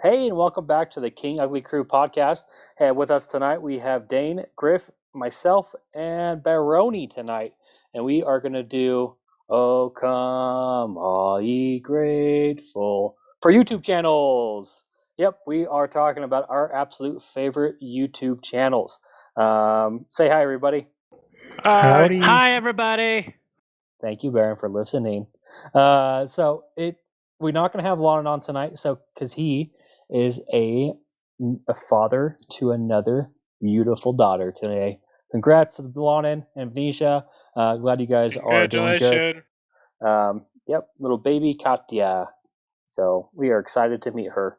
Hey, and welcome back to the King Ugly Crew podcast. And with us tonight, we have Dane, Griff, myself, and Baroni tonight. And we are going to do Oh Come All Ye Grateful for YouTube channels. Yep, we are talking about our absolute favorite YouTube channels. Say hi, everybody. Howdy. Hi, everybody. Thank you, Baron, for listening. We're not going to have Lon on tonight, because he is a father to another beautiful daughter today. Congrats to Lon and Venetia. Glad you guys are doing good. Yep, little baby Katya. So we are excited to meet her.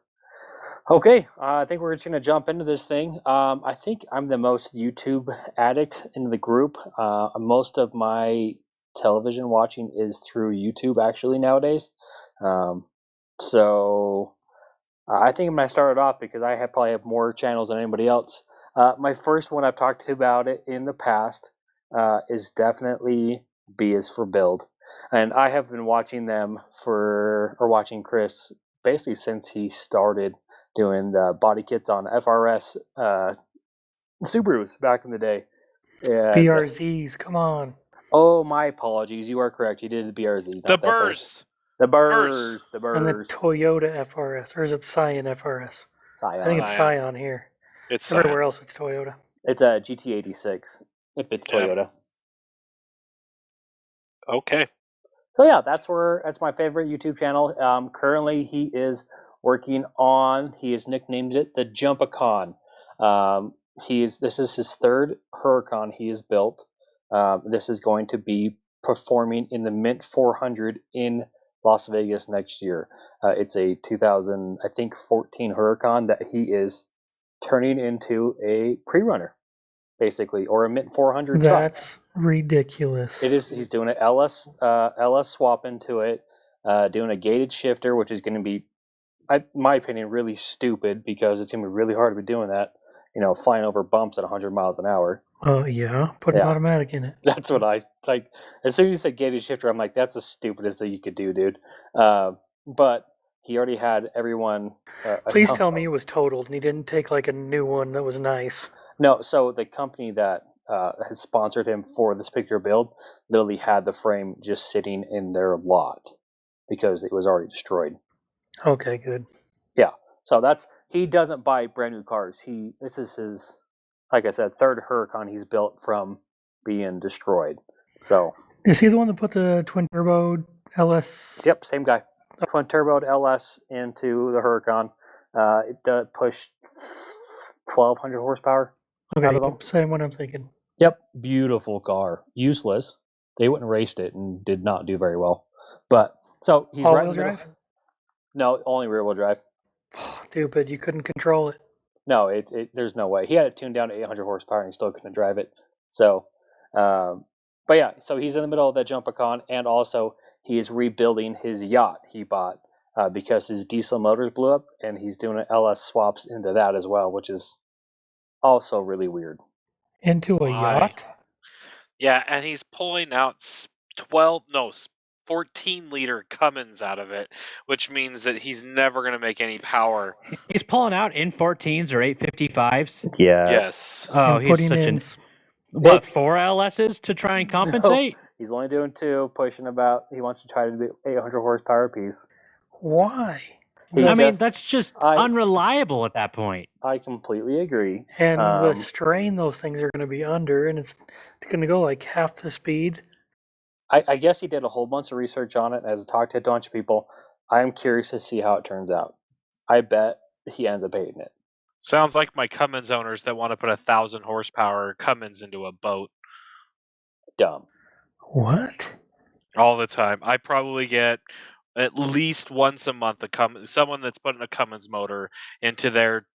Okay, I think we're just going to jump into this thing. I think I'm the most YouTube addict in the group. Most of my television watching is through YouTube actually nowadays. So I think I'm going to start it off because I probably have more channels than anybody else. My first one I've talked to about it in the past is definitely B is for Build. And I have been watching watching Chris basically since he started doing the body kits on FRS Subarus back in the day. BRZs, come on. Oh, my apologies. You are correct. You did the BRZ. The Burrs. The Burrs. And the Toyota FRS. Or is it Scion FRS? Scion. I think it's Scion here. It's everywhere else it's Toyota. It's a GT86 if it's Toyota. Okay. So yeah, that's my favorite YouTube channel. Currently, he is nicknamed it the Jumpacon. This is his third Huracan he has built. This is going to be performing in the Mint 400 in Las Vegas next year. It's a 2014 Huracan that he is turning into a pre-runner, basically, or a Mint 400 truck. That's ridiculous. It is. He's doing an LS swap into it, doing a gated shifter, which is going to be, in my opinion, really stupid because it's going to be really hard to be doing that. Flying over bumps at 100 miles an hour. Yeah. Put an automatic in it. That's what I like. As soon as you said gated shifter, I'm like, that's the stupidest thing you could do, dude. But he already had everyone. Please tell me it was totaled and he didn't take like a new one that was nice. No, so the company that has sponsored him for this particular build literally had the frame just sitting in their lot because it was already destroyed. Okay, good. Yeah, so he doesn't buy brand new cars. This is his, like I said, third Huracan he's built from being destroyed. So is he the one that put the twin turbo LS? Yep, same guy. Twin turbo LS into the Huracan. It pushed 1,200 horsepower. Okay, same what I'm thinking. Yep, beautiful car. Useless. They went and raced it and did not do very well. But so he's all-wheel drive? No, only rear-wheel drive. Stupid, you couldn't control it. No, there's no way. He had it tuned down to 800 horsepower and he still couldn't drive it. So, but yeah, so he's in the middle of that Jumpacon, and also he is rebuilding his yacht he bought because his diesel motors blew up, and he's doing LS swaps into that as well, which is also really weird. Into a yacht? Yeah, and he's pulling out 14-liter Cummins out of it, which means that he's never going to make any power. He's pulling out N14s or 855s? Yes. Oh, he's such 4 LSs to try and compensate? No, he's only doing 2, pushing about, he wants to try to do 800 horsepower apiece. Why? That's just unreliable at that point. I completely agree. And the strain those things are going to be under, and it's going to go like half the speed. I guess he did a whole bunch of research on it and has talked to a bunch of people. I'm curious to see how it turns out. I bet he ends up hating it. Sounds like my Cummins owners that want to put 1,000 horsepower Cummins into a boat. Dumb. What? All the time. I probably get at least once a month someone that's putting a Cummins motor into their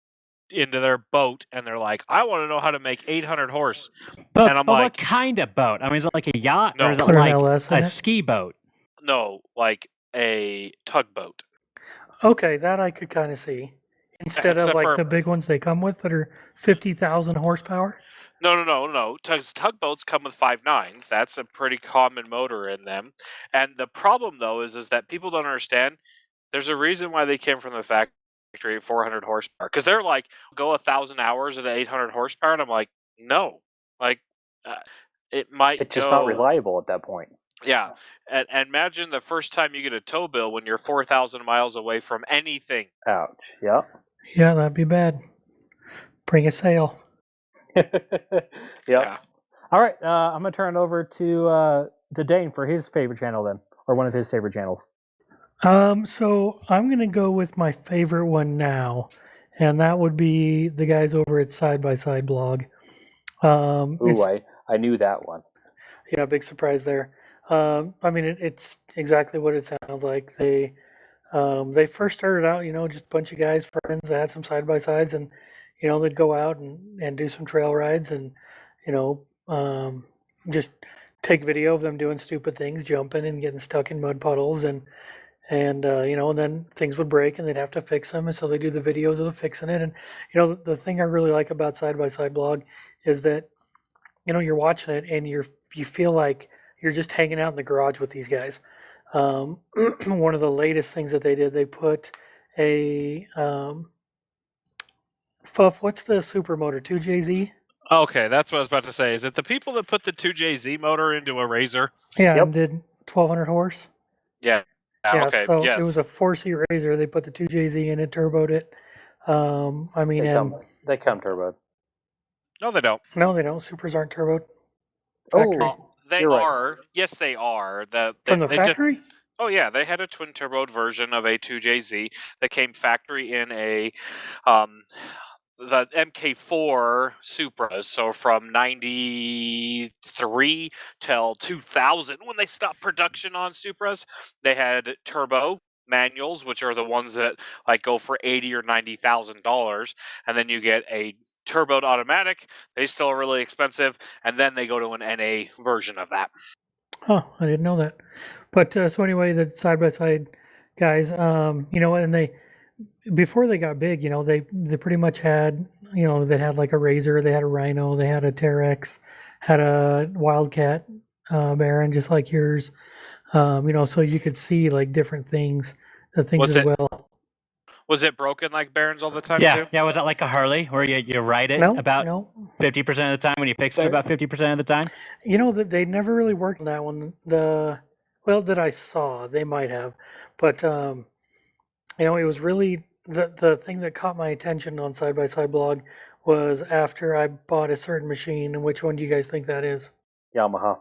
boat, and they're like, I want to know how to make 800 horse. But, and I'm like, what kind of boat? I mean, is it like a yacht, no, or is it like a ski boat? No, like a tugboat. Okay, that I could kind of see. Instead of like the big ones they come with that are 50,000 horsepower? No. Tugboats come with 5.9s. That's a pretty common motor in them. And the problem, though, is that people don't understand. There's a reason why they came from the factory factory at 400 horsepower because they're like go 1,000 hours at 800 horsepower, and I'm like, no, like it might. It's just not reliable at that point. Yeah, and imagine the first time you get a tow bill when you're 4,000 miles away from anything. Ouch. Yeah. Yeah, that'd be bad. Bring a sail. Yeah. All right. I'm gonna turn it over to Dane for his favorite channel then, or one of his favorite channels. So I'm gonna go with my favorite one now, and that would be the guys over at Side by Side blog. Ooh, I knew that one. Yeah, big surprise there. I mean, it's exactly what it sounds like. They first started out, just a bunch of guys, friends that had some side by sides, and they'd go out and do some trail rides, and just take video of them doing stupid things, jumping and getting stuck in mud puddles, and then things would break and they'd have to fix them, and so they do the videos of the fixing it. And the thing I really like about Side by Side blog is that you're watching it and you feel like you're just hanging out in the garage with these guys. One of the latest things that they did, they put a Fuff, what's the supermotor, 2JZ? Okay, that's what I was about to say. Is it the people that put the 2JZ motor into a Razor? Yeah, and did 1,200 horse. Yeah. Yeah, Okay. so yes. it was a 4-seat Razor. They put the 2JZ in it, turboed it. I mean, they come turboed. No, they don't. No, they don't. Supers aren't turboed. Factory. Oh, they are. Right. Yes, they are. From the factory? Oh yeah, they had a twin turboed version of a 2JZ that came factory in a the MK4 Supras. So from 93 till 2000, when they stopped production on Supras, they had turbo manuals, which are the ones that like go for $80,000 or $90,000, and then you get a turboed automatic. They still are really expensive, and then they go to an NA version of that. Oh, I didn't know that. But so anyway, the Side by Side guys, and they, before they got big, they pretty much had, they had like a Razor, they had a Rhino, they had a Terex, had a Wildcat Baron, just like yours. So you could see like different things, well. Was it broken like Barons all the time Yeah, too? yeah. Was it like a Harley where you ride it about 50% of the time when you fix it about 50% of the time? They never really worked on that one. That I saw, they might have, but it was really the thing that caught my attention on Side by Side blog was after I bought a certain machine. And which one do you guys think that is? Yamaha.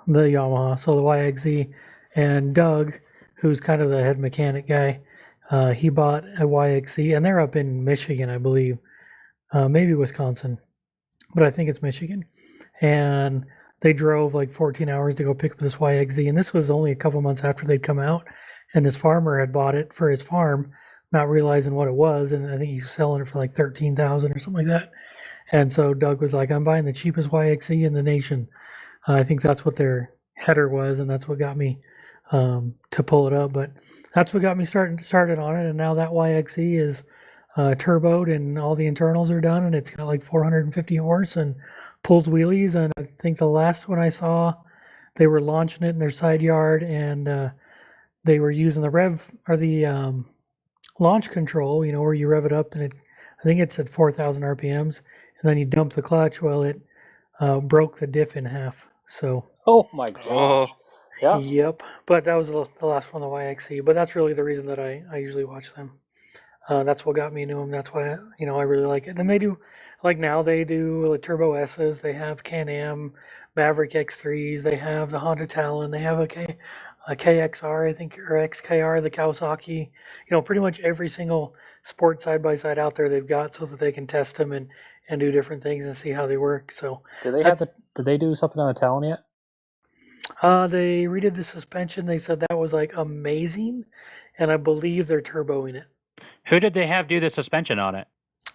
The Yamaha. So the YXZ, and Doug, who's kind of the head mechanic guy. He bought a YXZ, and they're up in Michigan, I believe, maybe Wisconsin, but I think it's Michigan. And they drove like 14 hours to go pick up this YXZ, and this was only a couple months after they'd come out. And this farmer had bought it for his farm, not realizing what it was, and I think he's selling it for like $13,000 or something like that. And so Doug was like, "I'm buying the cheapest YXZ in the nation." I think that's what their header was, and that's what got me to pull it up. But that's what got me started on it, and now that YXZ is turboed and all the internals are done, and it's got like 450 horse and pulls wheelies. And I think the last one I saw, they were launching it in their side yard, and they were using the launch control, where you rev it up, and I think it's at 4,000 RPMs, and then you dump the clutch. Well, it broke the diff in half. So. Oh my god. Yeah. Yep. But that was the last one, the YXC. But that's really the reason that I usually watch them. That's what got me into them. That's why, I really like it. And they do, like now they do the Turbo S's. They have Can-Am, Maverick X3s. They have the Honda Talon. They have a KXR, I think, or XKR, the Kawasaki. Pretty much every single sport side-by-side out there they've got so that they can test them and do different things and see how they work. So did they do something on the Talon yet? They redid the suspension. They said that was like amazing, and I believe they're turboing it. Who did they have do the suspension on it?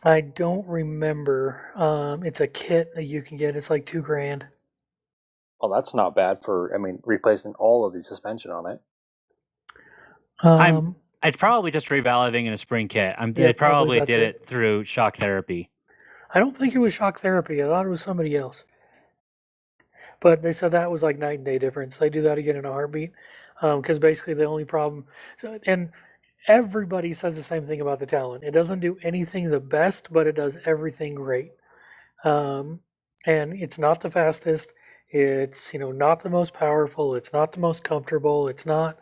I don't remember. It's a kit that you can get. It's like $2,000. Well, that's not bad for replacing all of the suspension on it. It's probably just revalving in a spring kit. They probably did it through shock therapy. I don't think it was shock therapy. I thought it was somebody else. But they said that was like night and day difference. They do that again in a heartbeat, because basically the only problem. And everybody says the same thing about the Talon. It doesn't do anything the best, but it does everything great. And it's not the fastest. It's not the most powerful. It's not the most comfortable. It's not,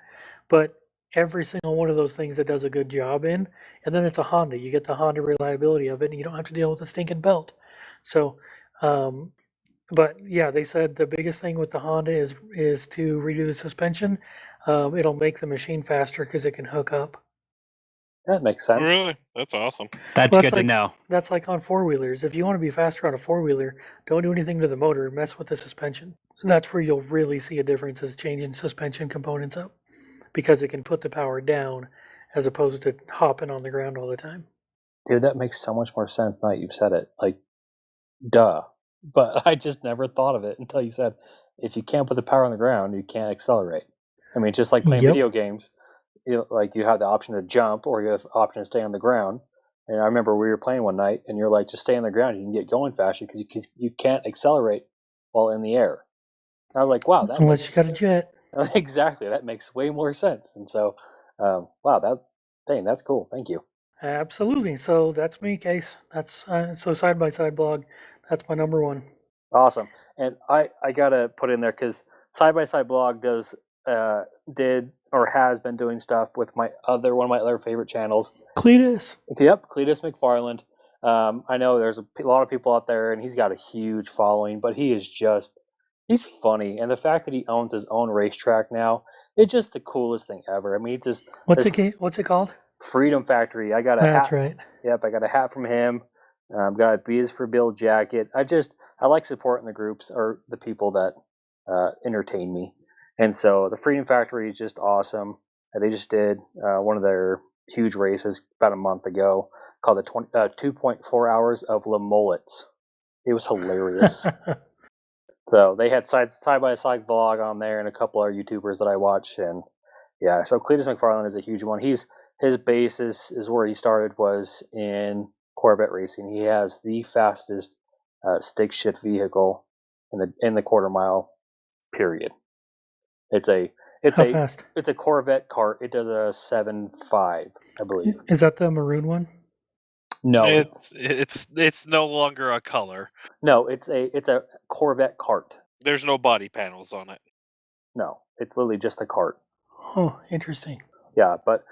but every single one of those things it does a good job in. And then it's a Honda. You get the Honda reliability of it, and you don't have to deal with a stinking belt. So, but yeah, they said the biggest thing with the Honda is to redo the suspension. It'll make the machine faster because it can hook up. That makes sense. Really? That's awesome. That's Well, good to know. That's like on four-wheelers. If you want to be faster on a four-wheeler, don't do anything to the motor. Mess with the suspension. That's where you'll really see a difference, is changing suspension components up, because it can put the power down as opposed to hopping on the ground all the time. Dude, that makes so much more sense now that you've said it. Like, duh. But I just never thought of it until you said, if you can't put the power on the ground, you can't accelerate. I mean, just like playing Yep. video games, like you have the option to jump or you have the option to stay on the ground. And I remember we were playing one night, and you're like, just stay on the ground. You can get going faster because you can't accelerate while in the air. And I was like, wow. Unless you got a jet. Exactly. That makes way more sense. And so, wow, Dane, that's cool. Thank you. Absolutely. So that's me, Case. That's so Side by Side blog. That's my number one. Awesome. And I gotta put in there because Side by Side blog did or has been doing stuff with one of my other favorite channels. Cleetus. Yep, Cleetus McFarland. I know there's a lot of people out there, and he's got a huge following, but he's funny, and the fact that he owns his own racetrack now, it's just the coolest thing ever. I mean, What's it called? Freedom Factory. I got a hat. That's right. Yep, I got a hat from him. Got a B is for Bill jacket. I like supporting the groups or the people that entertain me. And so the Freedom Factory is just awesome. They just did one of their huge races about a month ago called the 2.4 Hours of Le Mullets. It was hilarious. So they had side by side vlog on there and a couple other YouTubers that I watch. And yeah, so Cleetus McFarland is a huge one. His base is where he started, was in Corvette racing. He has the fastest stick shift vehicle in the quarter mile period. How fast? It's a Corvette cart. It does a 7.5, I believe. Is that the maroon one? No, it's no longer a color. No, it's a Corvette cart. There's no body panels on it. No, it's literally just a cart. Oh, interesting. Yeah, but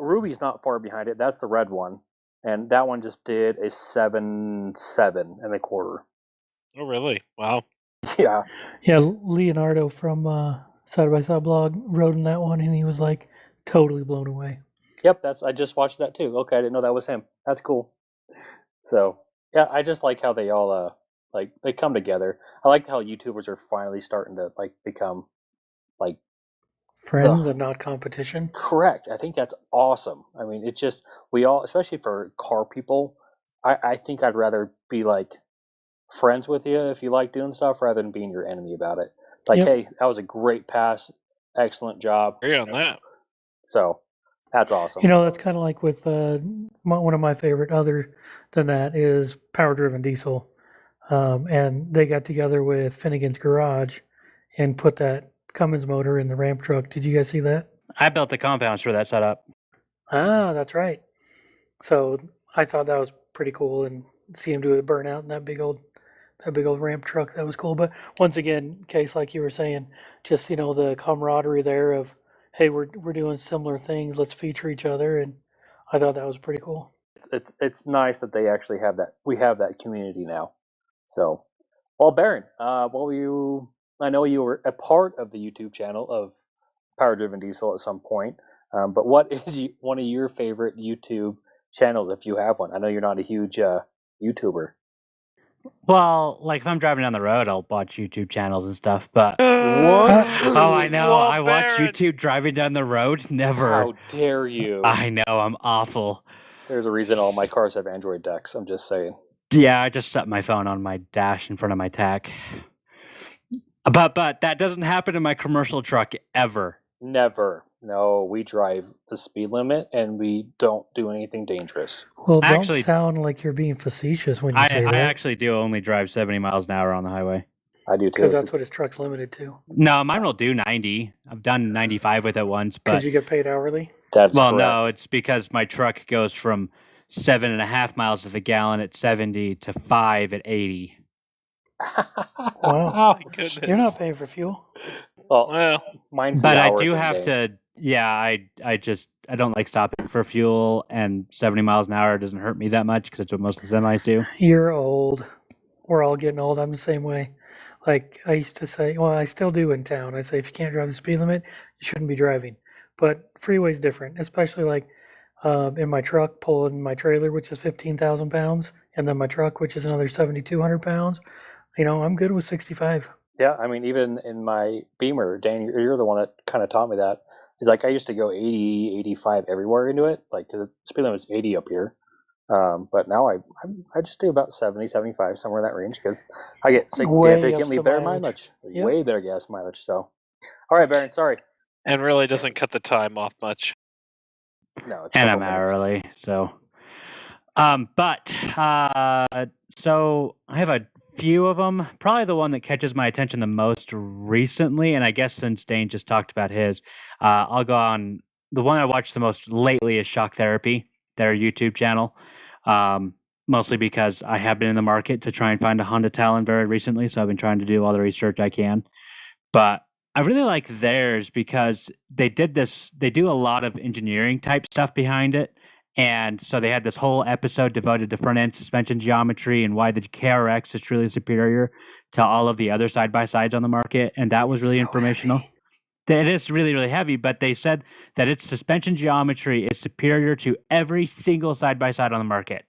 Ruby's not far behind it. That's the red one, and that one just did a 7.7 and a quarter. Oh, really? Wow. Yeah. Yeah, Leonardo from Side by Side blog rode in that one, and he was like totally blown away. Yep, I just watched that too. Okay, I didn't know that was him. That's cool. So yeah, I just like how they all they come together. I like how YouTubers are finally starting to become friends and not competition. Correct. I think that's awesome. I mean, it's just we all, especially for car people, I think I'd rather be friends with you if you like doing stuff rather than being your enemy about it. Hey, that was a great pass, excellent job. Agree on that. So that's awesome. That's kind of like with one of my favorite, other than that, is Power Driven Diesel. And they got together with Finnegan's Garage and put that Cummins motor in the ramp truck. Did you guys see that? I built the compounds for that setup. Ah, that's right. So I thought that was pretty cool, and see him do it burn out in that big old ramp truck. That was cool. But once again, Case, like you were saying, just the camaraderie there of, hey, we're doing similar things. Let's feature each other, and I thought that was pretty cool. It's nice that they actually have that. We have that community now. So, well, Baron, I know you were a part of the YouTube channel of Power Driven Diesel at some point. But what is one of your favorite YouTube channels, if you have one? I know you're not a huge YouTuber. Well, if I'm driving down the road, I'll watch YouTube channels and stuff, but... What? Oh, I know. What, I watch Baron? YouTube driving down the road? Never. How dare you? I know, I'm awful. There's a reason all my cars have Android decks. I'm just saying. Yeah, I just set my phone on my dash in front of my tack. But that doesn't happen in my commercial truck ever. Never. No, we drive the speed limit and we don't do anything dangerous. Well, don't sound like you're being facetious when you say that. I actually do only drive 70 miles an hour on the highway. I do too. Because that's what his truck's limited to. No, mine will do 90. I've done 95 with it once. Because you get paid hourly? That's Well, correct. no, it's because my truck goes from 7.5 miles to the gallon at 70 to 5 at 80. Wow. My goodness. You're not paying for fuel. Well, Mine's But the I hour do thing, have Dane. to. Yeah, I don't like stopping for fuel, and 70 miles an hour doesn't hurt me that much because that's what most of the semis do. You're old. We're all getting old. I'm the same way. Like I used to say, well, I still do in town. I say if you can't drive the speed limit, you shouldn't be driving. But freeway's different, especially like in my truck pulling my trailer, which is 15,000 pounds, and then my truck, which is another 7,200 pounds. I'm good with 65. Yeah, I mean, even in my Beamer, Dane, you're the one that kind of taught me that. He's like, I used to go 80, 85 everywhere into it. Like, the speed limit's 80 up here. But now I just do about 70, 75, somewhere in that range, because I get Way ups significantly the better mileage. mileage. Yep. Way better gas mileage. So, all right, Baron, sorry. and really doesn't cut the time off much. No, it's a And couple I'm minutes. hourly, so. So I have a few of them. Probably the one that catches my attention the most recently, and I guess since Dane just talked about his, I'll go on. The one I watched the most lately is Shock Therapy, their YouTube channel. Mostly because I have been in the market to try and find a Honda Talon very recently, so I've been trying to do all the research I can. But I really like theirs because they do a lot of engineering type stuff behind it. And so they had this whole episode devoted to front end suspension geometry and why the KRX is truly superior to all of the other side by sides on the market. And that was really So informational. heavy. It is really, really heavy, but they said that its suspension geometry is superior to every single side by side on the market.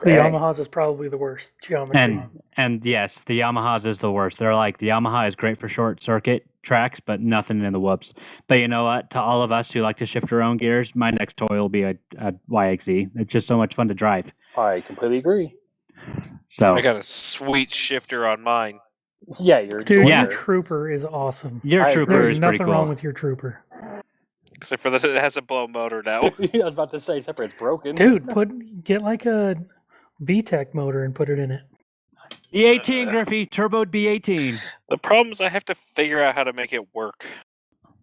The Dang. Yamaha's is probably the worst geometry. And yes, the Yamaha's is the worst. They're like, the Yamaha is great for short circuit tracks, but nothing in the whoops. But you know what? To all of us who like to shift our own gears, my next toy will be a YXZ. It's just so much fun to drive. I completely agree. So I got a sweet shifter on mine. Yeah, you're Dude, Yeah. your Trooper is awesome. your I Trooper There's is pretty nothing cool. wrong with your Trooper. Except for that it has a blow motor now. I was about to say, except for it's broken. Dude, get like a VTEC motor and put it in it. B18, Griffey, turboed B18. The problem is I have to figure out how to make it work.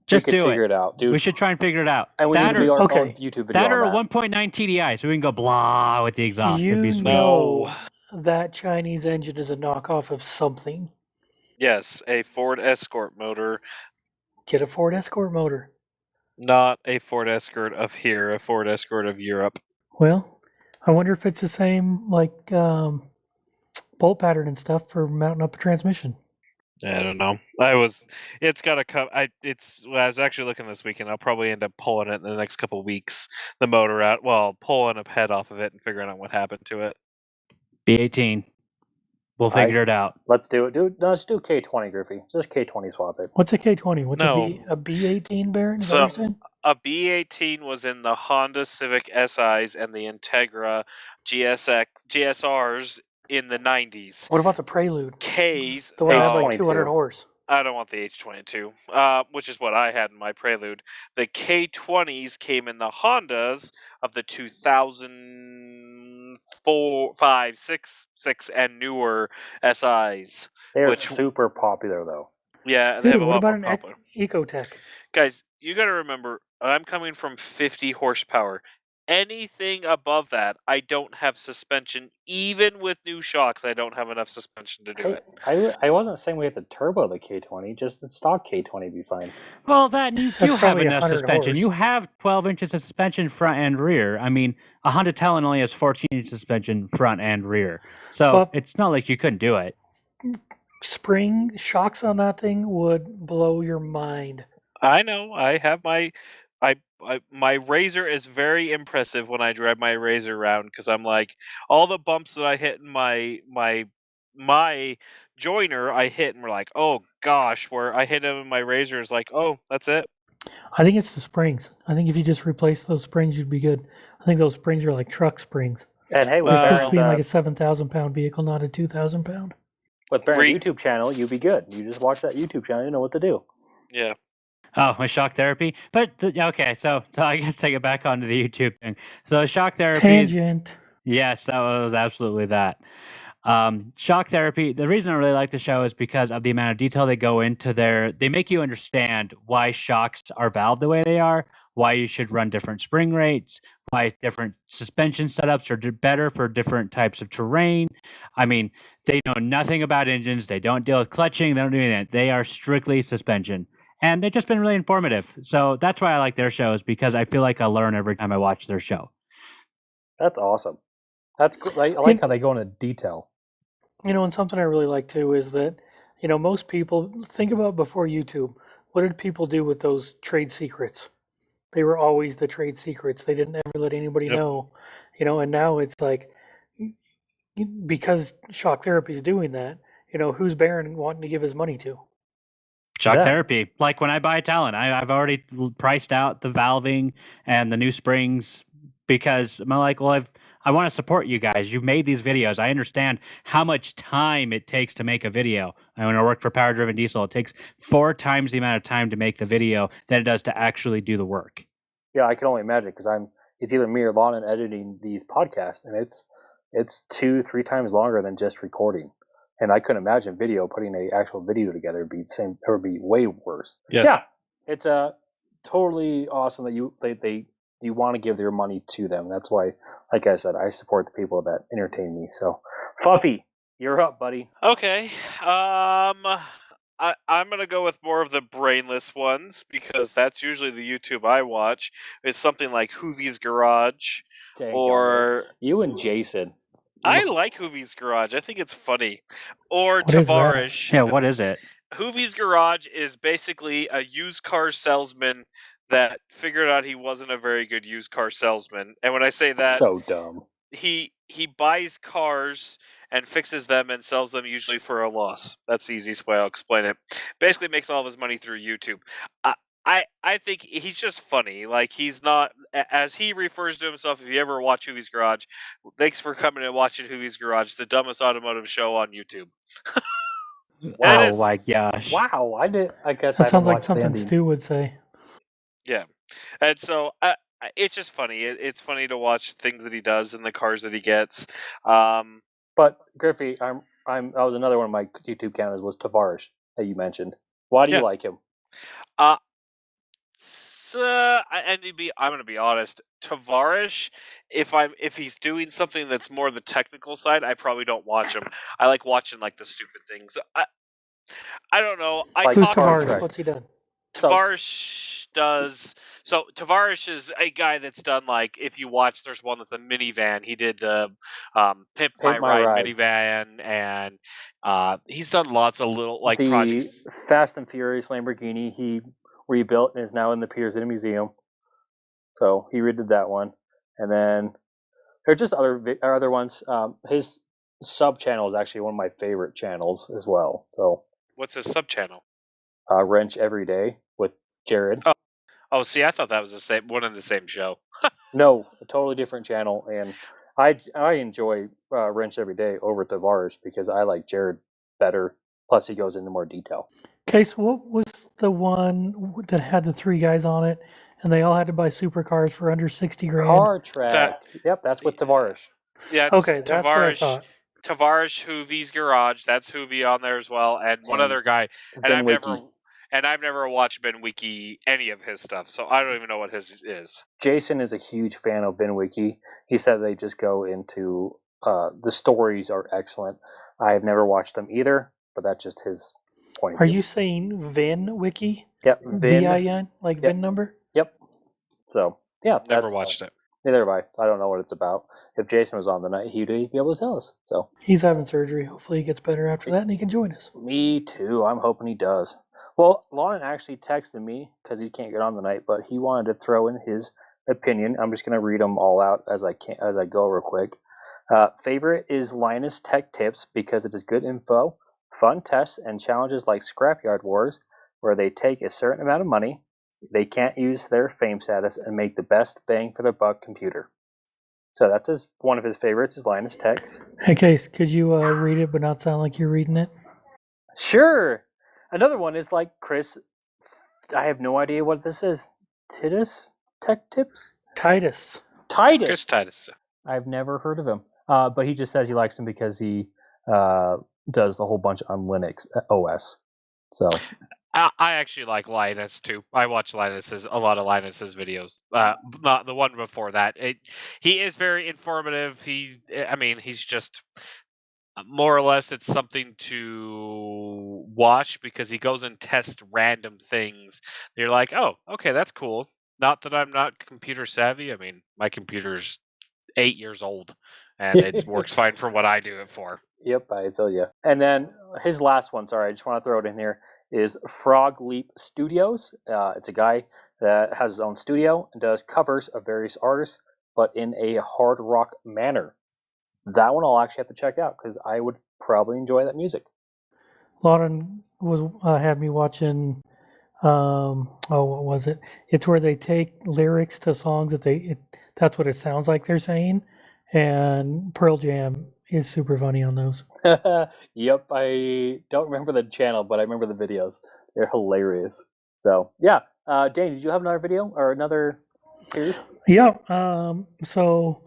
Just we could do figure it out, dude. We should try and figure it out. And we That need to be or, our okay. own YouTube video that or a on that. 1.9 TDI, so we can go blah with the exhaust. It'd be You sweet. know that Chinese engine is a knockoff of something. Yes, a Ford Escort motor, Get a Ford Escort motor. not a Ford Escort of here, a Ford Escort of Europe. Well, I wonder if it's the same like bolt pattern and stuff for mounting up a transmission. I don't know. It's got to come. I was actually looking this weekend. I'll probably end up pulling it in the next couple of weeks. The motor out. Well, pulling a head off of it and figuring out what happened to it. B18. We'll figure it out. Let's do it, dude. No, let's do K20, Griffey. Just K20 swap it. What's a K20? What's No. a B18 Baron? Is that So- what you're saying? A B18 was in the Honda Civic SIs and the Integra GSRs in the 90s. What about the Prelude? K's. The one that had like H22. 200 horse. I don't want the H22, which is what I had in my Prelude. The K20s came in the Hondas of the 2004, 5, 6, and newer SIs. They are Which- super popular, though. Yeah, they have Dude, a what lot about more an popular. Ecotech? Guys, you got to remember, I'm coming from 50 horsepower. Anything above that, I don't have suspension. Even with new shocks, I don't have enough suspension to do Hey, it. I wasn't saying we had to turbo the K20, just the stock K20 be fine. Well, that you That's have probably enough 100 suspension. horse. You have 12 inches of suspension front and rear. I mean, a Honda Talon only has 14 inches suspension front and rear. So Fluff. it's not like you couldn't do it. Spring shocks on that thing would blow your mind. I know. I have my Razor is very impressive when I drive my Razor around because I'm like all the bumps that I hit in my joiner I hit and we're like, oh gosh, where I hit him in my Razor is like, oh, that's it. I think it's the springs. I think if you just replace those springs, you'd be good. I think those springs are like truck springs. And hey, They're with supposed to be in like Baron's, a 7,000 pound vehicle, not a 2,000 pound. with Baron's Free- YouTube channel, you'd be good. You just watch that YouTube channel, you know what to do. Yeah. Oh, my shock therapy. But okay, so I guess take it back onto the YouTube thing. So shock therapy. Tangent. Yes, that was absolutely that. Shock therapy. The reason I really like the show is because of the amount of detail they go into they make you understand why shocks are valved the way they are, why you should run different spring rates, why different suspension setups are better for different types of terrain. I mean, they know nothing about engines. They don't deal with clutching. They don't do anything. They are strictly suspension. And they've just been really informative. So that's why I like their shows, because I feel like I learn every time I watch their show. That's awesome. That's I like how they go into detail. And something I really like too is that, most people think about before YouTube, what did people do with those trade secrets? They were always the trade secrets. They didn't ever let anybody know, and now it's like, because Shock Therapy is doing that, who's Baron wanting to give his money to? Shock Therapy. Like when I buy a Talon, I've already priced out the valving and the new springs because I'm like, well, I want to support you guys. You've made these videos. I understand how much time it takes to make a video. And when I work for Power Driven Diesel, it takes 4 times the amount of time to make the video than it does to actually do the work. Yeah, I can only imagine because it's either me or Lon editing these podcasts, and it's 2-3 times longer than just recording. And I couldn't imagine putting an actual video together would be way worse. Yes. Yeah, it's totally awesome that you want to give their money to them. That's why, like I said, I support the people that entertain me. So, Fluffy, you're up, buddy. Okay. I'm going to go with more of the brainless ones because that's usually the YouTube I watch. It's something like Hoovies Garage or... You and Jason. I like Hoovies Garage. I think it's funny. Or What is that? Tavarish. Yeah, what is it? Hoovies Garage is basically a used car salesman that figured out he wasn't a very good used car salesman. And when I say that, so dumb. He buys cars and fixes them and sells them usually for a loss. That's the easiest way I'll explain it. Basically makes all of his money through YouTube. I think he's just funny. Like, he's not, as he refers to himself, if you ever watch Hoovies Garage, thanks for coming and watching Hoovies Garage, the dumbest automotive show on YouTube. Oh my gosh. Wow, I guess That I sounds like haven't watched something the Stu would say. Yeah. And so it's just funny. It's funny to watch things that he does and the cars that he gets. But Griffith, that was another one of my YouTube channels was Tavarish that you mentioned. Why do you like him? I'm gonna be honest. Tavarish, if he's doing something that's more the technical side, I probably don't watch him. I like watching like the stupid things. I don't know. Who's Tavarish? What's he done? Tavarish does. So Tavarish is a guy that's done, like, if you watch, there's one with a minivan. He did the Pimp My Ride minivan, and he's done lots of little like projects. The Fast and Furious Lamborghini he rebuilt and is now in the Piers in a museum. So he redid that one, and then there are just other ones. His sub channel is actually one of my favorite channels as well. So what's his sub channel? Wrench Every Day with Jared. Oh, see, I thought that was the same one in the same show. No, a totally different channel, and I enjoy Wrench Every Day over Tavarish because I like Jared better. Plus, he goes into more detail. Okay, so what was the one that had the 3 guys on it, and they all had to buy supercars for under $60,000? Car Track. Yep, that's with Tavarish. Yeah, okay, that's what I thought. Tavarish, Hoovies Garage. That's Hoovie on there as well, and one other guy. And I've never watched VinWiki, any of his stuff, so I don't even know what his is. Jason is a huge fan of VinWiki. He said they just go into the stories are excellent. I have never watched them either, but that's just his point. Are you saying VinWiki? Yep. VIN, like VIN number? Yep. So yeah, never watched it. Neither have I. I don't know what it's about. If Jason was on the night, he'd be able to tell us. So he's having surgery. Hopefully he gets better after that and he can join us. Me too. I'm hoping he does. Well, Lauren actually texted me because he can't get on the night, but he wanted to throw in his opinion. I'm just going to read them all out as I go real quick. Favorite is Linus Tech Tips because it is good info, fun tests, and challenges like Scrapyard Wars, where they take a certain amount of money, they can't use their fame status, and make the best bang for their buck computer. So that's one of his favorites is Linus Tech's. Hey, Case, could you read it but not sound like you're reading it? Sure. Another one is like Chris. I have no idea what this is. Titus Tech Tips? Titus. Chris Titus. I've never heard of him. But he just says he likes him because he does a whole bunch on Linux OS. So I actually like Linus too. I watch a lot of Linus's videos. Not the one before that. He is very informative. He's just more or less it's something to watch because he goes and tests random things. You're like, oh, okay, that's cool. Not that I'm not computer savvy. I mean, my computer's 8 years old, and it works fine for what I do it for. Yep, I feel you. And then his last one, sorry, I just want to throw it in here, is Frog Leap Studios. It's a guy that has his own studio and does covers of various artists, but in a hard rock manner. That one I'll actually have to check out because I would probably enjoy that music. Lauren had me watching. What was it? It's where they take lyrics to songs that's what it sounds like they're saying, and Pearl Jam is super funny on those. Yep, I don't remember the channel, but I remember the videos. They're hilarious. So yeah, Dane, did you have another video or another series? Yeah. So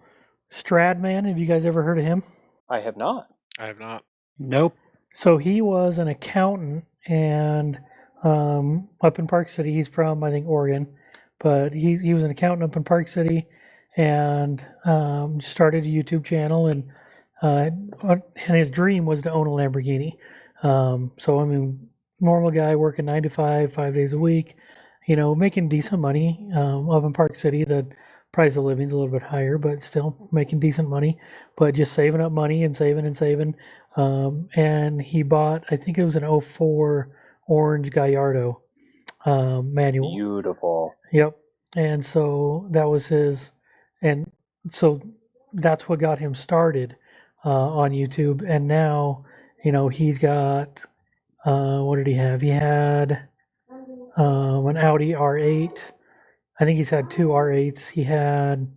Stradman, have you guys ever heard of him? I have not. I have not. Nope. So he was an accountant and up in Park City. He's from, I think, Oregon, but he was an accountant up in Park City and started a YouTube channel and his dream was to own a Lamborghini. So I mean, normal guy working 9 to 5, 5 days a week, making decent money up in Park City. The price of living is a little bit higher, but still making decent money. But just saving up money and saving and saving. And he bought, I think it was an 04 orange Gallardo manual. Beautiful. Yep. And so that was his, and so that's what got him started on YouTube. And now, he's got, what did he have? He had an Audi R8. I think he's had 2 R8s. He had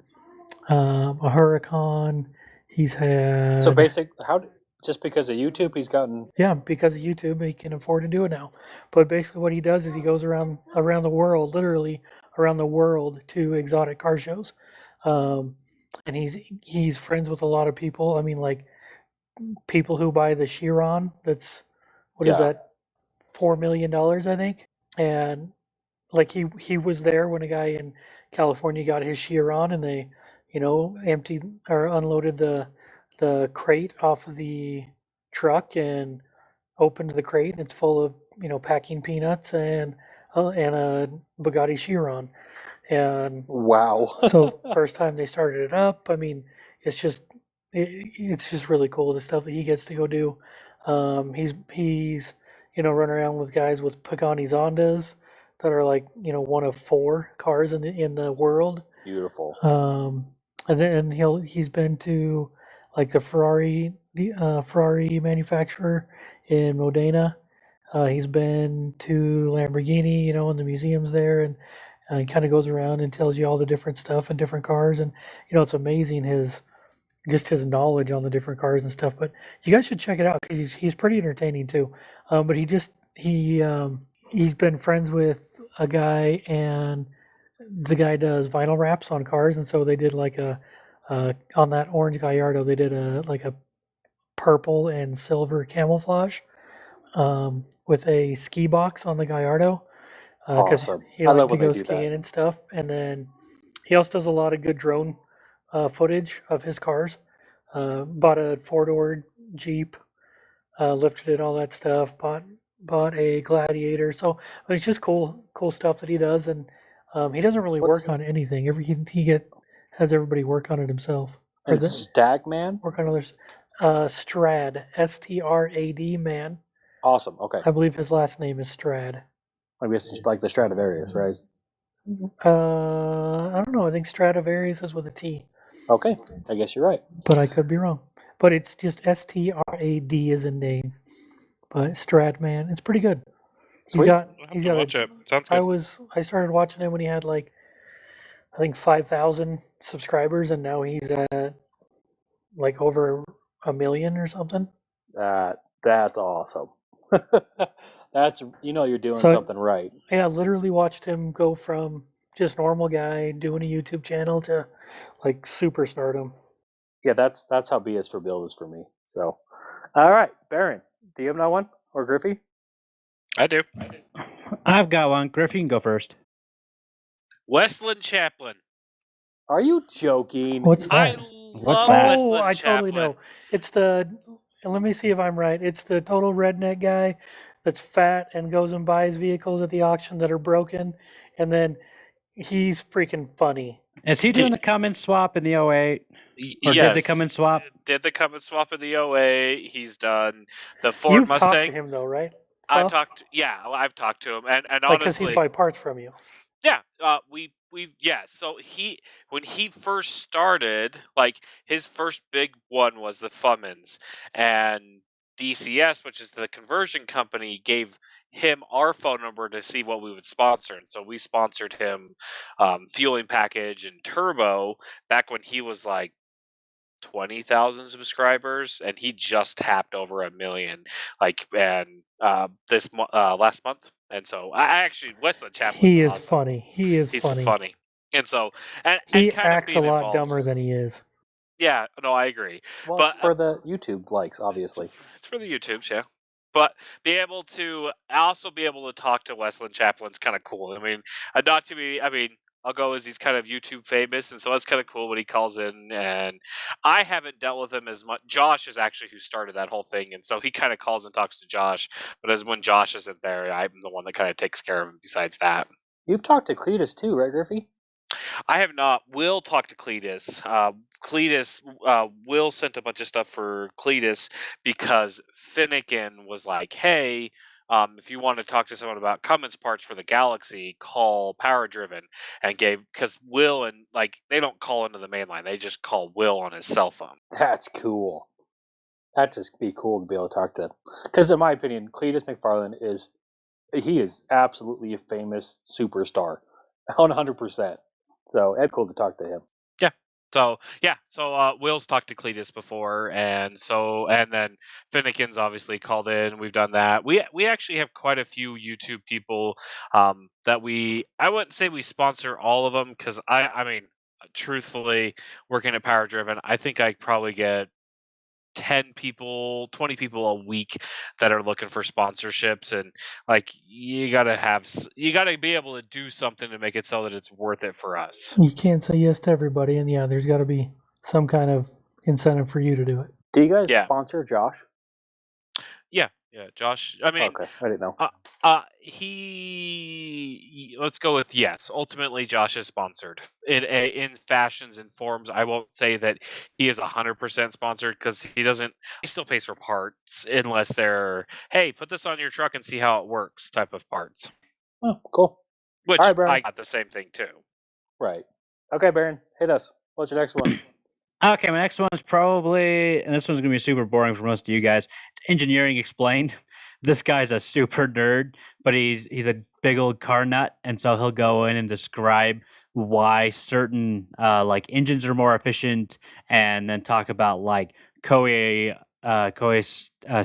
a Huracan. He's had. So just because of YouTube, he's gotten. Yeah, because of YouTube, he can afford to do it now. But basically, what he does is he goes around the world, literally around the world, to exotic car shows, and he's friends with a lot of people. I mean, like people who buy the Chiron. That's what is that, $4 million, I think. And like he was there when a guy in California got his Chiron, and they, emptied or unloaded the crate off of the truck and opened the crate, and it's full of packing peanuts and a Bugatti Chiron. And wow. So first time they started it up, I mean, it's just really cool, the stuff that he gets to go do. He's running around with guys with Pagani Zondas that are like one of 4 cars in the world. Beautiful. And then he's been to like the Ferrari manufacturer in Modena. He's been to Lamborghini, in the museums there, and he kind of goes around and tells you all the different stuff and different cars, and it's amazing his knowledge on the different cars and stuff. But you guys should check it out because he's pretty entertaining too. But he's been friends with a guy, and the guy does vinyl wraps on cars, and so they did like on that orange Gallardo, they did a purple and silver camouflage with a ski box on the Gallardo because Awesome. he I love liked to when they go do that. skiing and stuff. And then he also does a lot of good drone footage of his cars. Bought a 4-door Jeep, lifted it, all that stuff. Bought a Gladiator. So it's just cool stuff that he does, and he doesn't really work on anything. He has everybody work on it himself. And Stagman? Work on others. Strad, Strad man. Awesome. Okay. I believe his last name is Strad. I guess it's like the Stradivarius, right? I don't know. I think Stradivarius is with a T. Okay, I guess you're right. But I could be wrong. But it's just Strad as in Dane. But Stradman, it's pretty good. Sweet. He's got watch it. Sounds good. I started watching him when he had like, I think 5,000 subscribers, and now he's at like over 1 million or something. That's awesome. That's you're doing something right. Yeah, I literally watched him go from just normal guy doing a YouTube channel to like superstardom. Yeah, that's how BS for Bill is for me. So, all right, Baron, do you have another one or Griffey? I do. I've got one. Griff, you can go first. Westland Champlin. Are you joking? What's I that? love that? Oh, Westland I totally Champlin. know. It's the. Let me see if I'm right. It's the total redneck guy that's fat and goes and buys vehicles at the auction that are broken, and then he's freaking funny. Is he doing the Cummins swap in the 08? Or yes. did the Cummins swap? Did the Cummins swap in the 08. He's done the Ford You've Mustang. talked to him though, right? I've talked to him, and Like, because he'd honestly, buy parts from you. yeah, so when he first started, like his first big one was the Fummins, and DCS, which is the conversion company, gave him our phone number to see what we would sponsor, and so we sponsored him fueling package and turbo back when he was like 20,000 subscribers, and he just tapped over 1 million, last month. And so I actually Westland Chaplin's He is awesome. funny. He's funny. And so and He kind of acts a being lot involved. dumber than he is. Yeah, no, I agree. Well, But for the YouTube likes, obviously. it's for the YouTubes, yeah. But also be able to talk to Westland Chaplin's kind of cool. I mean, I'll go as he's kind of YouTube famous, and so that's kind of cool when he calls in. And I haven't dealt with him as much. Josh is actually who started that whole thing, and so he kind of calls and talks to Josh. But as when Josh isn't there, I'm the one that kind of takes care of him. Besides that, You've talked to Cleetus too, right, Griffey? I have not. Will talk to Cleetus. Will sent a bunch of stuff for Cleetus because Finnegan was like, "Hey, if you want to talk to someone about Cummins parts for the Galaxy, call Power Driven." And because Will and they don't call into the main line; they just call Will on his cell phone. That's cool. That'd just be cool to be able to talk to them. Because in my opinion, Cleetus McFarland is absolutely a famous superstar, 100%. So it's cool to talk to him. So Will's talked to Cleetus before, and then Finnegan's obviously called in. We've done that. We actually have quite a few YouTube people that I wouldn't say we sponsor all of them, because I mean, truthfully, working at Power Driven, I think I probably get 10 people, 20 people a week that are looking for sponsorships, and you gotta be able to do something to make it so that it's worth it for us. You can't say yes to everybody, and yeah, there's got to be some kind of incentive for you to do it. Do you guys sponsor Josh? Yeah, Josh. I mean, okay, I didn't know. Let's go with yes. Ultimately, Josh is sponsored in fashions and forms. I won't say that he is 100% sponsored, because he still pays for parts unless they're, hey, put this on your truck and see how it works type of parts. Oh, cool. Which All right, I got the same thing too. Right. Okay, Baron, hit us. What's your next one? Okay, my next one is probably, and this one's going to be super boring for most of you guys. It's Engineering Explained. This guy's a super nerd, but he's a big old car nut, and so he'll go in and describe why certain engines are more efficient, and then talk about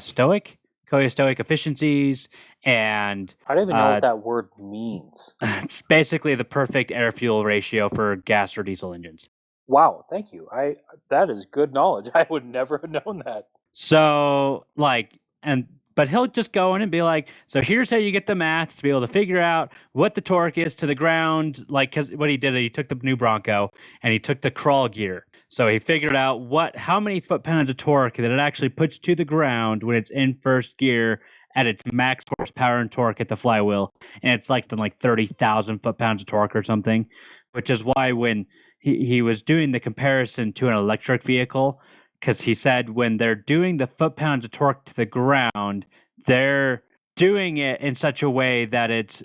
Stoic efficiencies, and I don't even know what that word means. It's basically the perfect air fuel ratio for gas or diesel engines. Wow, thank you. That is good knowledge. I would never have known that. So but he'll just go in and be like, so here's how you get the math to be able to figure out what the torque is to the ground. Because what he did, he took the new Bronco and he took the crawl gear. So he figured out how many foot-pounds of torque that it actually puts to the ground when it's in first gear at its max horsepower and torque at the flywheel. And it's like 30,000 foot-pounds of torque or something, which is why when he was doing the comparison to an electric vehicle, because he said when they're doing the foot-pounds of torque to the ground, they're doing it in such a way that it's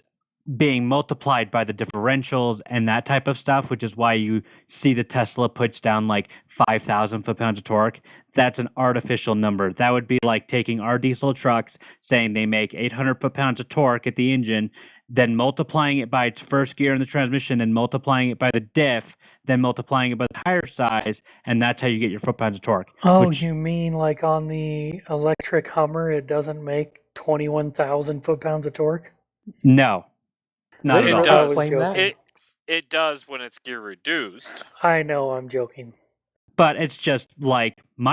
being multiplied by the differentials and that type of stuff, which is why you see the Tesla puts down 5,000 foot-pounds of torque. That's an artificial number. That would be like taking our diesel trucks, saying they make 800 foot-pounds of torque at the engine, then multiplying it by its first gear in the transmission, then multiplying it by the diff, then multiplying it by the tire size, and that's how you get your foot-pounds of torque. Oh, you mean on the electric Hummer, it doesn't make 21,000 foot-pounds of torque? No. Not it at all. does. I was joking. It does when it's gear reduced. I know, I'm joking. But it's just my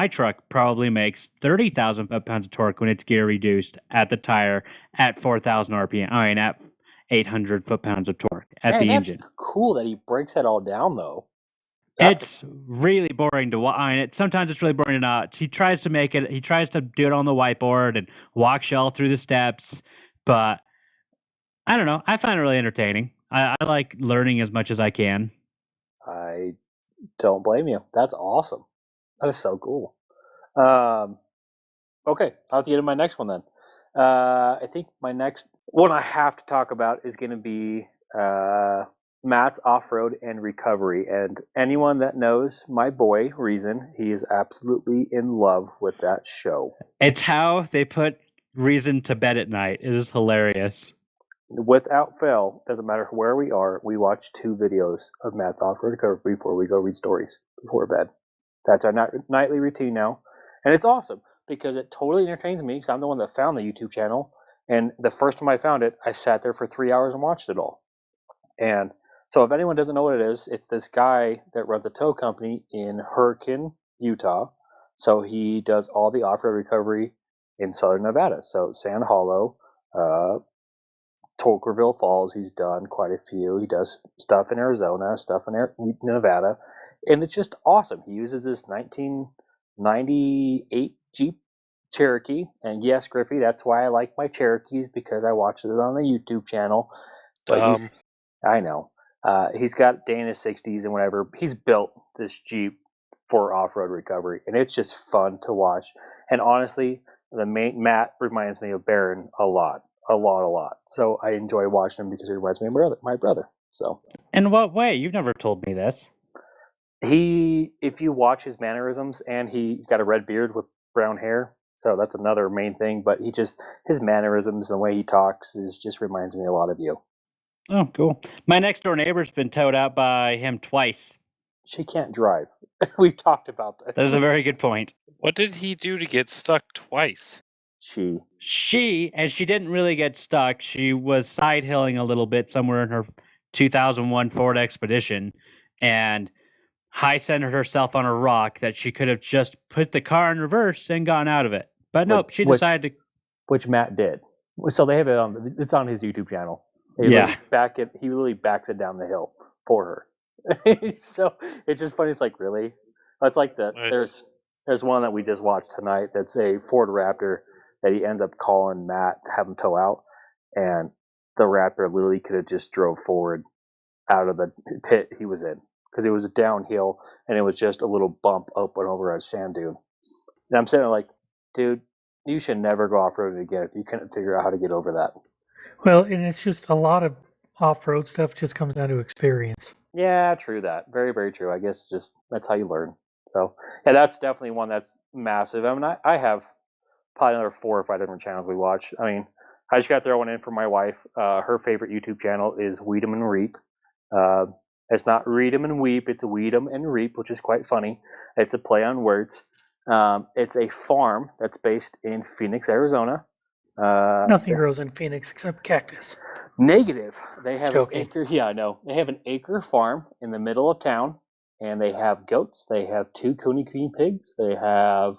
truck probably makes 30,000 foot-pounds of torque when it's gear reduced at the tire at 4,000 RPM. I mean, at 800 foot-pounds of torque at Man, the that's engine. cool that he breaks that all down, though. It's really boring to watch. I mean, sometimes it's really boring to not. He tries to make it. He tries to do it on the whiteboard and walk Shell through the steps, but I don't know. I find it really entertaining. I like learning as much as I can. I don't blame you. That's awesome. That is so cool. Okay, I'll have to get to my next one then. I think my next one I have to talk about is going to be Matt's off-road and recovery. And anyone that knows my boy Reason, he is absolutely in love with that show. It's how they put Reason to bed at night. It is hilarious. Without fail, doesn't matter where we are, we watch 2 videos of Matt's off-road recovery before we go read stories before bed. That's our nightly routine now, and it's awesome because it totally entertains me because I'm the one that found the YouTube channel, and the first time I found it, I sat there for 3 hours and watched it all. And so if anyone doesn't know what it is, it's this guy that runs a tow company in Hurricane, Utah. So he does all the off-road recovery in southern Nevada. So Sand Hollow, Tolkerville Falls, he's done quite a few. He does stuff in Arizona, stuff in Nevada, and it's just awesome. He uses this 1998 Jeep Cherokee, and yes, Griffey, that's why I like my Cherokees, because I watched it on the YouTube channel. But I know. He's got Dana 60s and whatever. He's built this Jeep for off-road recovery, and it's just fun to watch. And honestly, Matt reminds me of Baron a lot. So I enjoy watching him because he reminds me of my brother. So. In what way? You've never told me this. If you watch his mannerisms, and he's got a red beard with brown hair, so that's another main thing. But his mannerisms and the way he talks just reminds me a lot of you. Oh, cool. My next door neighbor's been towed out by him twice. She can't drive. We've talked about this. That is a very good point. What did he do to get stuck twice? And she didn't really get stuck. She was side hilling a little bit somewhere in her 2001 Ford Expedition and high centered herself on a rock that she could have just put the car in reverse and gotten out of it. But nope, she decided to. Which Matt did. So they have it on. It's on his YouTube channel. He really backs it down the hill for her. So it's just funny. It's like, really? It's like there's one that we just watched tonight. That's a Ford Raptor that he ends up calling Matt to have him tow out, and the Raptor literally could have just drove forward out of the pit he was in because it was downhill and it was just a little bump up and over a sand dune. And I'm sitting there like, dude, you should never go off-roading again if you couldn't figure out how to get over that. Well, and it's just a lot of off-road stuff just comes down to experience. Yeah, true that. Very, very true. I guess that's how you learn. So, yeah, that's definitely one that's massive. I mean, I have probably another 4 or 5 different channels we watch. I mean, I just got to throw one in for my wife. Her favorite YouTube channel is Weed'em and Reap. It's not Read'em and Weep, it's Weed'em and Reap, which is quite funny. It's a play on words. It's a farm that's based in Phoenix, Arizona. Nothing grows in Phoenix except cactus. Negative. They have an acre. Yeah, I know. They have an acre farm in the middle of town, and they have goats. They have 2 Coney Cream pigs. They have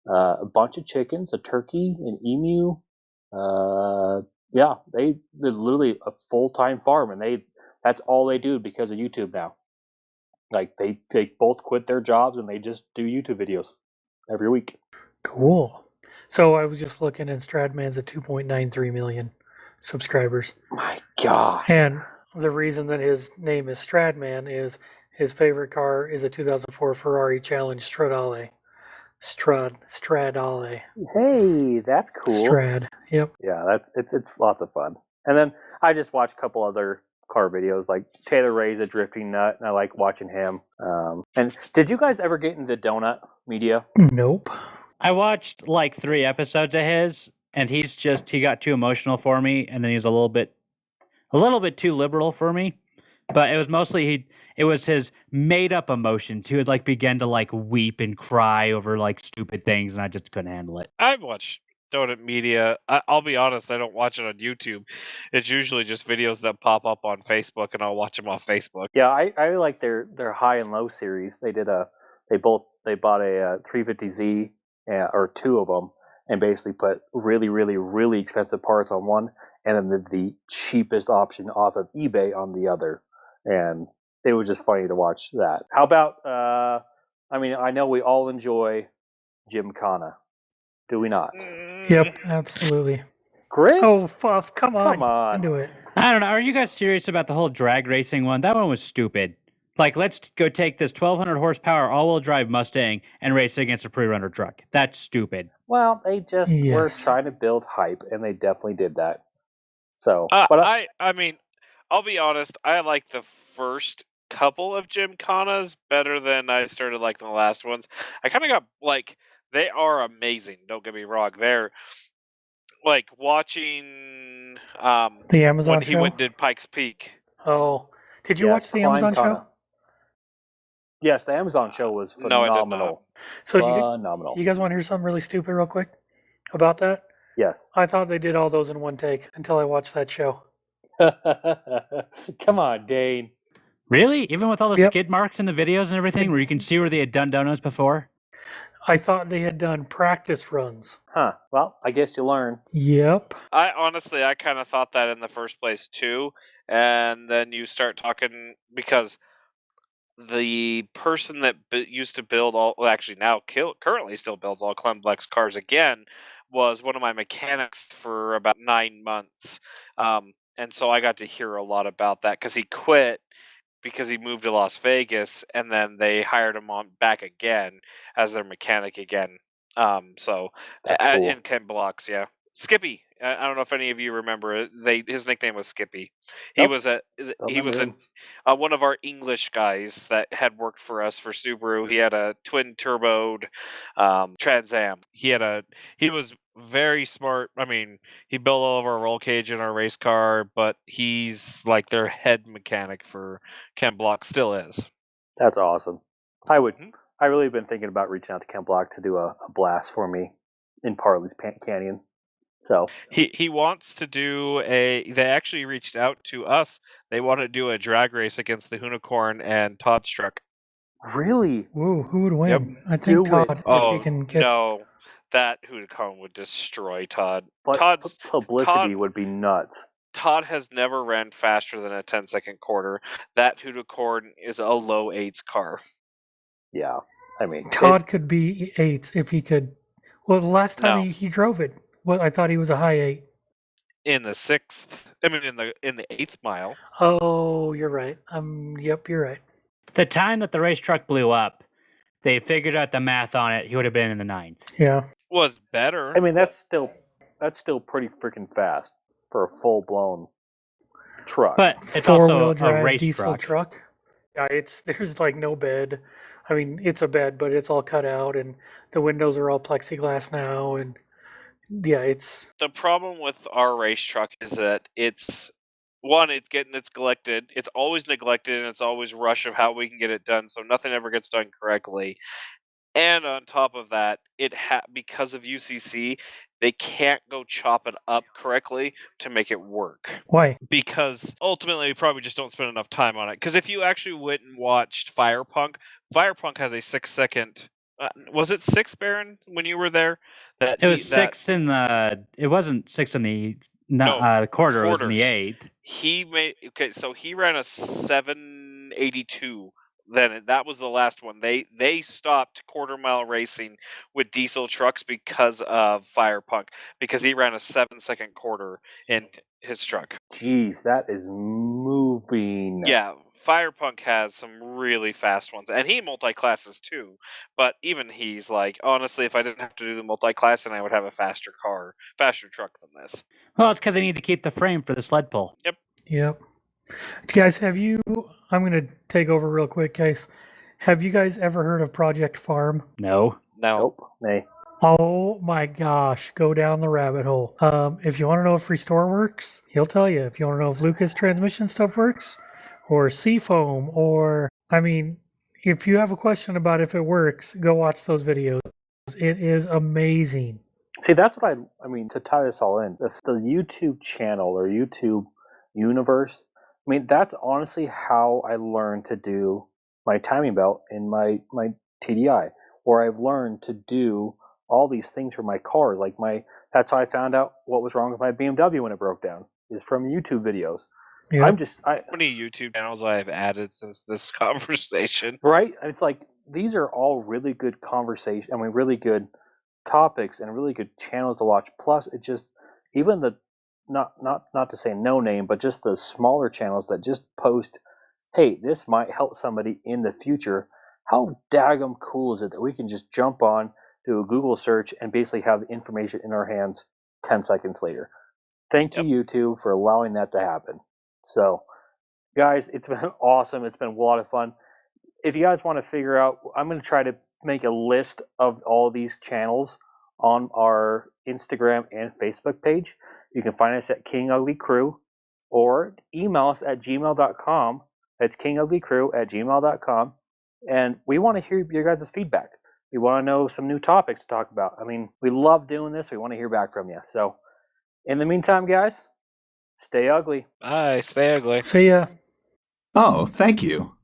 a bunch of chickens, a turkey, an emu. They're literally a full-time farm, and that's all they do because of YouTube now. Like they both quit their jobs and they just do YouTube videos every week. Cool. So I was just looking, and Stradman's at 2.93 million subscribers. My God. And the reason that his name is Stradman is his favorite car is a 2004 Ferrari Challenge Stradale. Stradale. Hey, that's cool. Strad. Yep. Yeah, it's lots of fun. And then I just watch a couple other car videos, like Taylor Ray's a drifting nut, and I like watching him. And did you guys ever get into donut media? Nope. I watched like 3 episodes of his, and he got too emotional for me, and then he was a little bit too liberal for me. But it was mostly it was his made up emotions. He would like begin to like weep and cry over like stupid things, and I just couldn't handle it. I've watched donut media. I'll be honest, I don't watch it on YouTube. It's usually just videos that pop up on Facebook, and I'll watch them on Facebook. Yeah, I like their high and low series. They bought a 350Z or 2 of them, and basically put really, really, really expensive parts on one and then the cheapest option off of eBay on the other. And it was just funny to watch that. How about, I know we all enjoy Gymkhana. Do we not? Yep, absolutely. Griff? Oh, Fuff, come on. Come on. Into it. I don't know. Are you guys serious about the whole drag racing one? That one was stupid. Like, let's go take this 1,200 horsepower all-wheel drive Mustang and race it against a pre-runner truck. That's stupid. Well, they just were Yes. trying to build hype, and they definitely did that. So, I mean, I'll be honest. I like the first couple of Gymkhanas better than I started liking the last ones. I kind of got like they are amazing. Don't get me wrong. They're like watching The Amazon when show? he went and did Pikes Peak. Oh. Did you yes, watch the Amazon Climbkhana. show? Yes, the Amazon show was No, I did phenomenal. So Phenomenal. you guys want to hear something really stupid real quick about that? Yes. I thought they did all those in one take until I watched that show. Come on, Dane. Really? Even with all the Yep. skid marks in the videos and everything, where you can see where they had done donuts before? I thought they had done practice runs. Huh. Well, I guess you learn. Yep. I honestly, I kind of thought that in the first place too, and then you start talking because the person that used to build all, well, actually now currently still builds all Clemblex cars again, was one of my mechanics for about 9 months, and so I got to hear a lot about that because he quit because he moved to Las Vegas, and then they hired him on back again as their mechanic again. So That's cool. in Ken Blocks, yeah. Skippy. I don't know if any of you remember it. His nickname was Skippy. He Nope. was Remember him. one of our English guys that had worked for us for Subaru. He had a twin turboed Trans Am. He was very smart. I mean, he built all of our roll cage in our race car, but he's like their head mechanic for Ken Block, still is. That's awesome. I really been thinking about reaching out to Ken Block to do a blast for me in Parley's Canyon. So he wants to do they actually reached out to us. They want to do a drag race against the Unicorn and Todd's truck. really, Ooh, who would win? Yep. I think Do Todd, it. if he can get. No, that Unicorn would destroy Todd. but Todd's publicity Todd- would be nuts. Todd has never ran faster than a 10-second quarter. That Unicorn is a low 8s car. Yeah, I mean, Todd could be 8 if he could. Well, the last time No. he drove it, well, I thought he was a high 8. In the 6th, I mean in the 8th mile. Oh, you're right. Yep, you're right. The time that the race truck blew up, they figured out the math on it. He would have been in the 9s. Yeah. Was better. I mean, that's still pretty freaking fast for a full blown truck. But it's Four-wheel also a drive race diesel truck. Yeah, there's like no bed. I mean, it's a bed, but it's all cut out, and the windows are all plexiglass now, and yeah, it's The problem with our race truck is that it's neglected. It's always neglected, and it's always rush of how we can get it done, so nothing ever gets done correctly. And on top of that, because of UCC, they can't go chop it up correctly to make it work. why. Because ultimately, we probably just don't spend enough time on it. Because if you actually went and watched Firepunk has a 6-second. Was it 6, Baron, when you were there? It was 6 in the. It wasn't 6 in the quarter. It was in the 8. So he ran a 782. Then that was the last one. They stopped quarter-mile racing with diesel trucks because of Firepunk, because he ran a 7-second quarter in his truck. Jeez, that is moving. Yeah, Firepunk has some really fast ones, and he multi-classes too. But even he's like, honestly, if I didn't have to do the multi-classing, I would have a faster truck than this. Well, it's because they need to keep the frame for the sled pull. Yep. Guys, I'm going to take over real quick, guys. Have you guys ever heard of Project Farm? No. Nope. Nay. Oh my gosh, go down the rabbit hole. If you want to know if Restore works, he'll tell you. If you want to know if Lucas transmission stuff works, or Seafoam, or, I mean, if you have a question about if it works, go watch those videos. It is amazing. See, that's what I mean, to tie this all in, the YouTube channel or YouTube universe, I mean, that's honestly how I learned to do my timing belt in my TDI, where I've learned to do all these things for my car. That's how I found out what was wrong with my BMW when it broke down. is from YouTube videos. Yep. How many YouTube channels I have added since this conversation? Right? It's like these are all really good conversation. I mean, really good topics and really good channels to watch. Plus, it just even the not to say no name, but just the smaller channels that just post, hey, this might help somebody in the future. How daggum cool is it that we can just jump on, do a Google search, and basically have the information in our hands 10 seconds later? Thank you, YouTube, for allowing that to happen. So, guys, it's been awesome. It's been a lot of fun. If you guys want to figure out, I'm going to try to make a list of all these channels on our Instagram and Facebook page. You can find us at King Ugly Crew or email us at gmail.com. That's kinguglycrew@gmail.com. And we want to hear your guys' feedback. We want to know some new topics to talk about. I mean, we love doing this. We want to hear back from you. So, in the meantime, guys, stay ugly. Bye. Stay ugly. See ya. Oh, thank you.